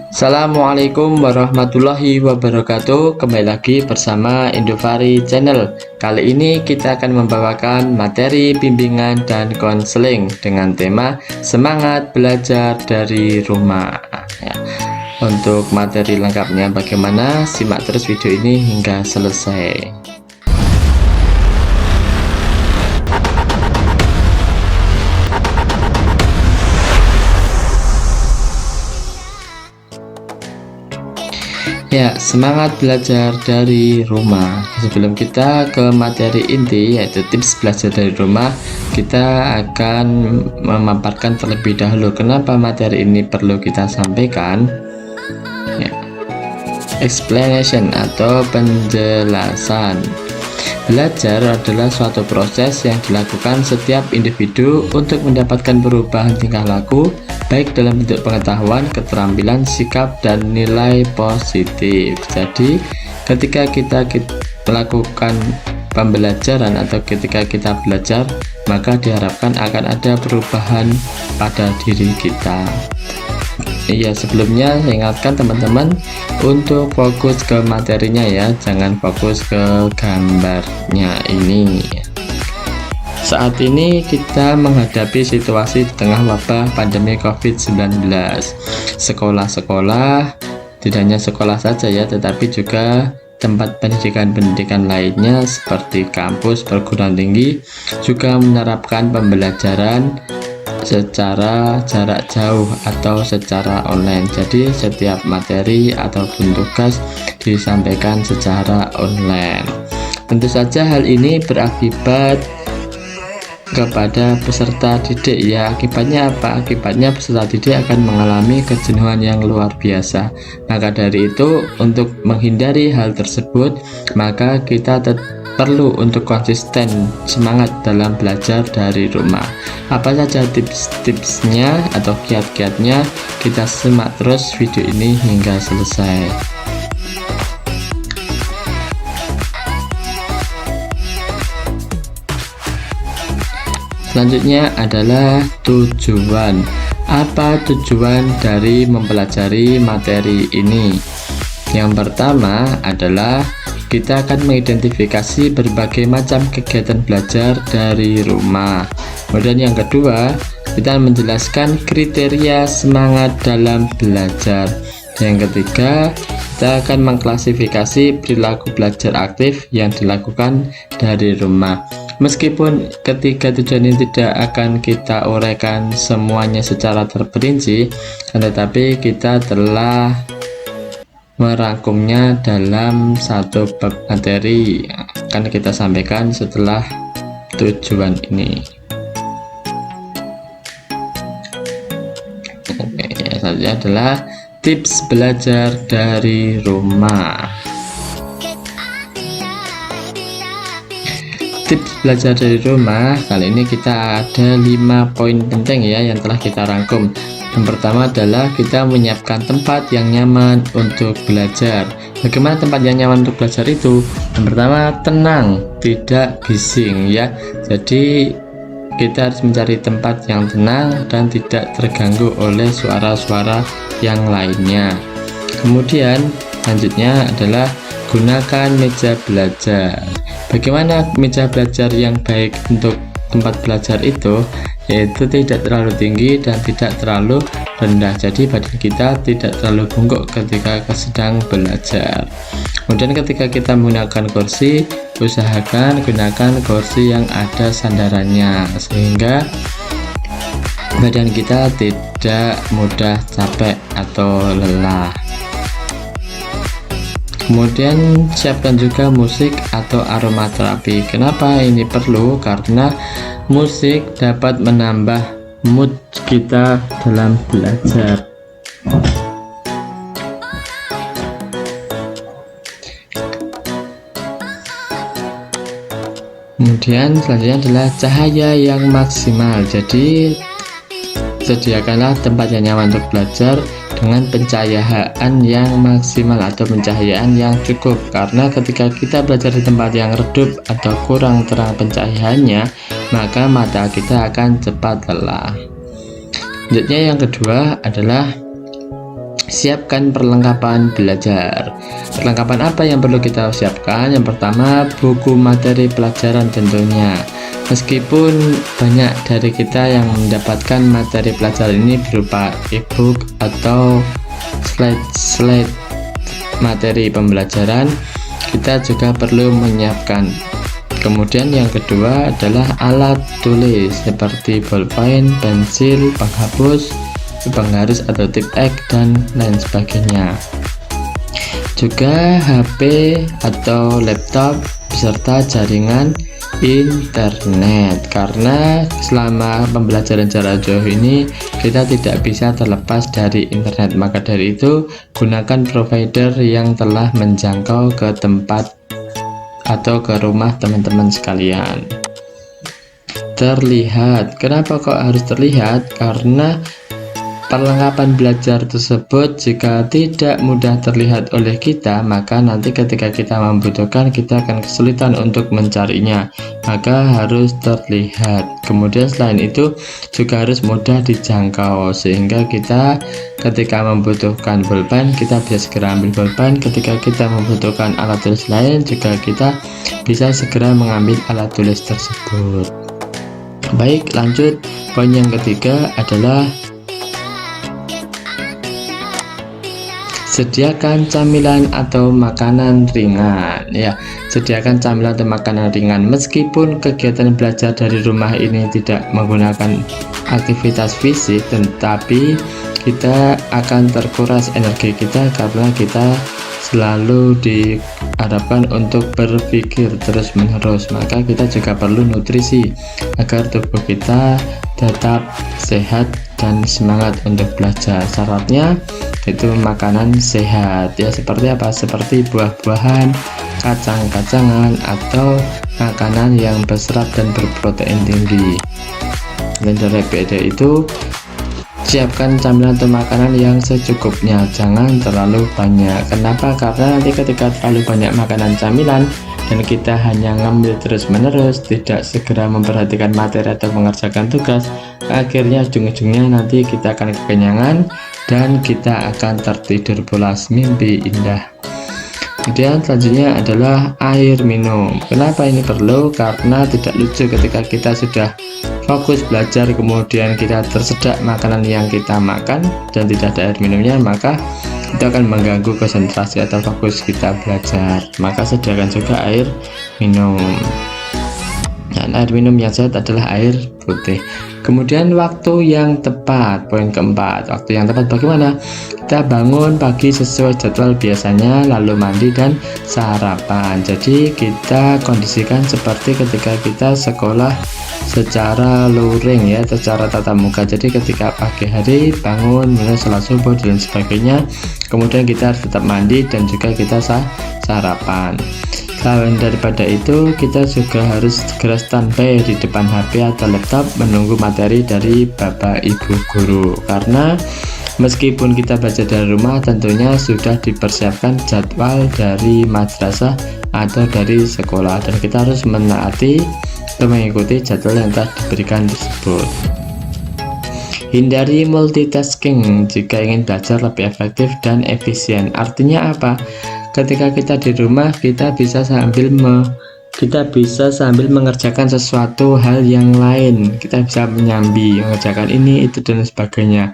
Assalamualaikum warahmatullahi wabarakatuh. Kembali lagi bersama Indovari Channel. Kali ini kita akan membawakan materi bimbingan dan konseling dengan tema semangat belajar dari rumah ya. Untuk materi lengkapnya bagaimana, simak terus video ini hingga selesai. Ya, semangat belajar dari rumah. Sebelum kita ke materi inti yaitu tips belajar dari rumah, kita akan memaparkan terlebih dahulu kenapa materi ini perlu kita sampaikan. Ya, explanation atau penjelasan. Belajar adalah suatu proses yang dilakukan setiap individu untuk mendapatkan perubahan tingkah laku, baik dalam bentuk pengetahuan, keterampilan, sikap, dan nilai positif. Jadi, ketika kita melakukan pembelajaran atau ketika kita belajar, maka diharapkan akan ada perubahan pada diri kita. Iya, sebelumnya saya ingatkan teman-teman untuk fokus ke materinya ya, jangan fokus ke gambarnya ini. Saat ini kita menghadapi situasi di tengah wabah pandemi COVID-19. Sekolah-sekolah, tidak hanya sekolah saja ya, tetapi juga tempat pendidikan-pendidikan lainnya seperti kampus, perguruan tinggi juga menerapkan pembelajaran secara jarak jauh atau secara online. Jadi setiap materi ataupun tugas disampaikan secara online. Tentu saja hal ini berakibat kepada peserta didik ya. Akibatnya apa? Akibatnya peserta didik akan mengalami kejenuhan yang luar biasa. Maka dari itu, untuk menghindari hal tersebut, maka kita perlu untuk konsisten semangat dalam belajar dari rumah. Apa saja tips-tipsnya atau kiat-kiatnya? Kita simak terus video ini hingga selesai. Selanjutnya adalah tujuan. Apa tujuan dari mempelajari materi ini? Yang pertama adalah kita akan mengidentifikasi berbagai macam kegiatan belajar dari rumah. Kemudian yang kedua, kita menjelaskan kriteria semangat dalam belajar. Yang ketiga, kita akan mengklasifikasi perilaku belajar aktif yang dilakukan dari rumah. Meskipun ketiga tujuan ini tidak akan kita uraikan semuanya secara terperinci, tetapi kita telah merangkumnya dalam satu bab materi akan kita sampaikan setelah tujuan ini. Oke, selanjutnya adalah tips belajar dari rumah. Tips belajar dari rumah kali ini kita ada 5 poin penting ya yang telah kita rangkum. Yang pertama adalah kita menyiapkan tempat yang nyaman untuk belajar. Bagaimana tempat yang nyaman untuk belajar itu? Yang pertama, tenang, tidak bising ya. Jadi kita harus mencari tempat yang tenang dan tidak terganggu oleh suara-suara yang lainnya. Kemudian selanjutnya adalah gunakan meja belajar. Bagaimana meja belajar yang baik untuk tempat belajar itu? Yaitu tidak terlalu tinggi dan tidak terlalu rendah, jadi badan kita tidak terlalu bungkuk ketika sedang belajar. Kemudian ketika kita menggunakan kursi, usahakan gunakan kursi yang ada sandarannya sehingga badan kita tidak mudah capek atau lelah. Kemudian siapkan juga musik atau aromaterapi. Kenapa ini perlu? Karena musik dapat menambah mood kita dalam belajar. Kemudian selanjutnya adalah cahaya yang maksimal. Jadi sediakanlah tempat yang nyaman untuk belajar dengan pencahayaan yang maksimal atau pencahayaan yang cukup, karena ketika kita belajar di tempat yang redup atau kurang terang pencahayaannya, maka mata kita akan cepat lelah. Selanjutnya yang kedua adalah siapkan perlengkapan belajar. Perlengkapan apa yang perlu kita siapkan? Yang pertama, buku materi pelajaran tentunya. Meskipun banyak dari kita yang mendapatkan materi pelajaran ini berupa e-book atau slide materi pembelajaran, kita juga perlu menyiapkan. Kemudian yang kedua adalah alat tulis seperti bolpen, pensil, penghapus, penggaris atau tip X dan lain sebagainya. Juga HP atau laptop beserta jaringan internet, karena selama pembelajaran jarak jauh ini kita tidak bisa terlepas dari internet. Maka dari itu, gunakan provider yang telah menjangkau ke tempat atau ke rumah teman-teman sekalian. Terlihat, kenapa kok harus terlihat? Karena perlengkapan belajar tersebut jika tidak mudah terlihat oleh kita, maka nanti ketika kita membutuhkan, kita akan kesulitan untuk mencarinya. Maka harus terlihat. Kemudian selain itu juga harus mudah dijangkau, sehingga kita ketika membutuhkan bolpen, kita bisa segera ambil bolpen. Ketika kita membutuhkan alat tulis lain, juga kita bisa segera mengambil alat tulis tersebut. Baik, lanjut. Poin yang ketiga adalah sediakan camilan atau makanan ringan. Ya, sediakan camilan atau makanan ringan. Meskipun kegiatan belajar dari rumah ini tidak menggunakan aktivitas fisik, tetapi kita akan terkuras energi kita karena kita selalu diharapkan untuk berpikir terus-menerus. Maka kita juga perlu nutrisi agar tubuh kita tetap sehat dan semangat untuk belajar. Syaratnya itu makanan sehat, ya, seperti apa? Seperti buah-buahan, kacang-kacangan, atau makanan yang berserat dan berprotein tinggi. Dan dari PD itu, siapkan camilan atau makanan yang secukupnya, jangan terlalu banyak. Kenapa? Karena nanti ketika terlalu banyak makanan camilan dan kita hanya ngambil terus-menerus, tidak segera memperhatikan materi atau mengerjakan tugas, akhirnya ujung-ujungnya nanti kita akan kekenyangan dan kita akan tertidur pulas mimpi indah. Kemudian selanjutnya adalah air minum. Kenapa ini perlu? Karena tidak lucu ketika kita sudah fokus belajar kemudian kita tersedak makanan yang kita makan dan tidak ada air minumnya, maka itu akan mengganggu konsentrasi atau fokus kita belajar. Maka sediakan juga air minum. Dan air minum yang sehat adalah air putih. Kemudian waktu yang tepat, poin keempat. Waktu yang tepat bagaimana? Kita bangun pagi sesuai jadwal biasanya, lalu mandi dan sarapan. Jadi kita kondisikan seperti ketika kita sekolah secara luring, ya, secara tatap muka. Jadi ketika pagi hari bangun, mulai sholat subuh dan sebagainya, kemudian kita harus tetap mandi dan juga kita sarapan. Selain daripada itu, kita juga harus segera standby di depan HP atau laptop menunggu materi dari Bapak Ibu guru, karena meskipun kita belajar dari rumah, tentunya sudah dipersiapkan jadwal dari madrasah atau dari sekolah, dan kita harus menaati atau mengikuti jadwal yang telah diberikan tersebut. Hindari multitasking jika ingin belajar lebih efektif dan efisien. Artinya apa? Ketika kita di rumah, kita bisa sambil mengerjakan sesuatu hal yang lain. Kita bisa menyambi, mengerjakan ini, itu, dan sebagainya.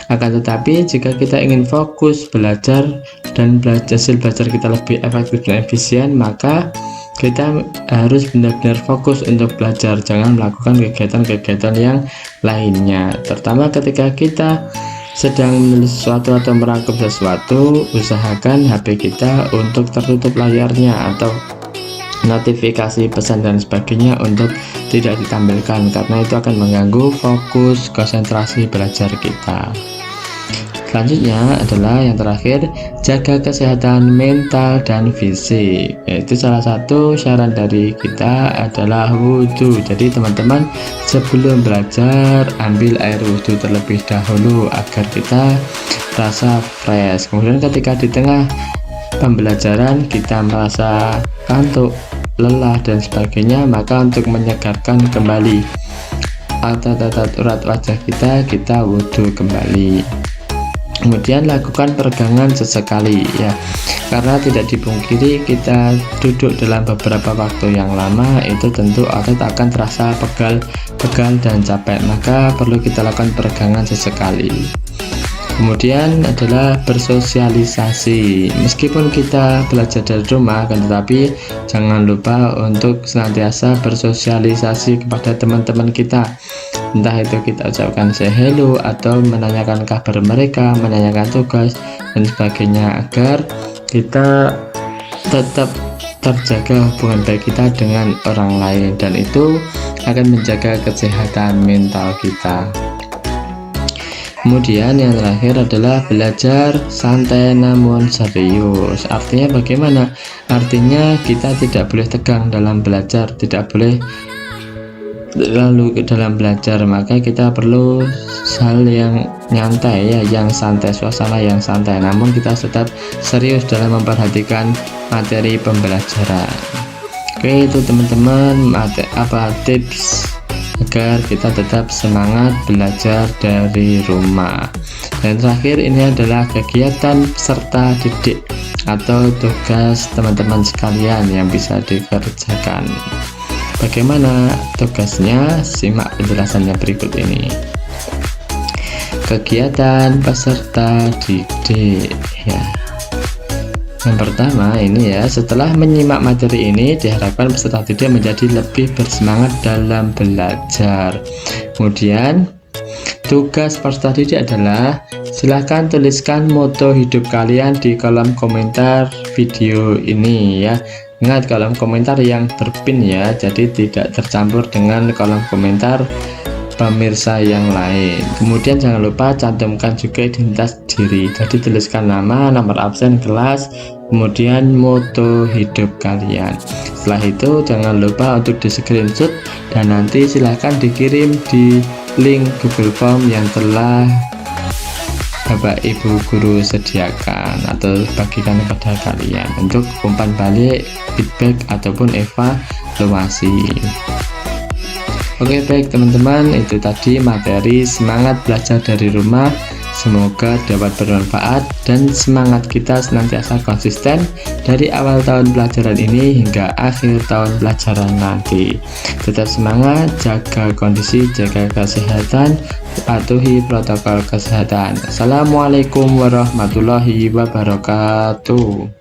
Akan tetapi jika kita ingin fokus belajar dan hasil belajar kita lebih efektif dan efisien, maka kita harus benar-benar fokus untuk belajar. Jangan melakukan kegiatan-kegiatan yang lainnya. Terutama ketika kita sedang menulis sesuatu atau merangkum sesuatu, usahakan HP kita untuk tertutup layarnya atau notifikasi pesan dan sebagainya untuk tidak ditampilkan, karena itu akan mengganggu fokus konsentrasi belajar kita. Selanjutnya adalah yang terakhir, jaga kesehatan mental dan fisik. Yaitu salah satu syarat dari kita adalah wudhu. Jadi teman-teman, sebelum belajar ambil air wudhu terlebih dahulu agar kita rasa fresh. Kemudian ketika di tengah pembelajaran kita merasa kantuk, lelah dan sebagainya, maka untuk menyegarkan kembali otot-otot urat wajah kita wudhu kembali. Kemudian lakukan peregangan sesekali ya, karena tidak dipungkiri kita duduk dalam beberapa waktu yang lama itu tentu otot akan terasa pegal dan capek, maka perlu kita lakukan peregangan sesekali. Kemudian adalah bersosialisasi. Meskipun kita belajar dari rumah, kan tetapi jangan lupa untuk senantiasa bersosialisasi kepada teman-teman kita. Entah itu kita ucapkan say hello atau menanyakan kabar mereka, menanyakan tugas dan sebagainya, agar kita tetap terjaga hubungan baik kita dengan orang lain, dan itu akan menjaga kesehatan mental kita. Kemudian yang terakhir adalah belajar santai namun serius. Artinya bagaimana? Artinya kita tidak boleh tegang dalam belajar, tidak boleh lalu dalam belajar, maka kita perlu hal yang nyantai ya, yang santai, suasana yang santai, namun kita tetap serius dalam memperhatikan materi pembelajaran. Oke, itu teman-teman tips agar kita tetap semangat belajar dari rumah. Dan terakhir ini adalah kegiatan peserta didik atau tugas teman-teman sekalian yang bisa dikerjakan. Bagaimana tugasnya? Simak penjelasannya berikut ini. Kegiatan peserta didik ya. Yang pertama ini ya, setelah menyimak materi ini diharapkan peserta didik menjadi lebih bersemangat dalam belajar. Kemudian tugas peserta didik adalah silahkan tuliskan moto hidup kalian di kolom komentar video ini ya. Ingat, kolom komentar yang terpin ya, jadi tidak tercampur dengan kolom komentar pemirsa yang lain. Kemudian jangan lupa cantumkan juga identitas diri, jadi tuliskan nama, nomor absen kelas, kemudian moto hidup kalian. Setelah itu jangan lupa untuk di screenshot dan nanti silahkan dikirim di link Google Form yang telah Bapak Ibu guru sediakan atau bagikan kepada kalian untuk umpan balik, feedback ataupun evaluasi. Oke, baik teman-teman, itu tadi materi semangat belajar dari rumah. Semoga dapat bermanfaat dan semangat kita senantiasa konsisten dari awal tahun pelajaran ini hingga akhir tahun pelajaran nanti. Tetap semangat, jaga kondisi, jaga kesehatan, patuhi protokol kesehatan. Assalamualaikum warahmatullahi wabarakatuh.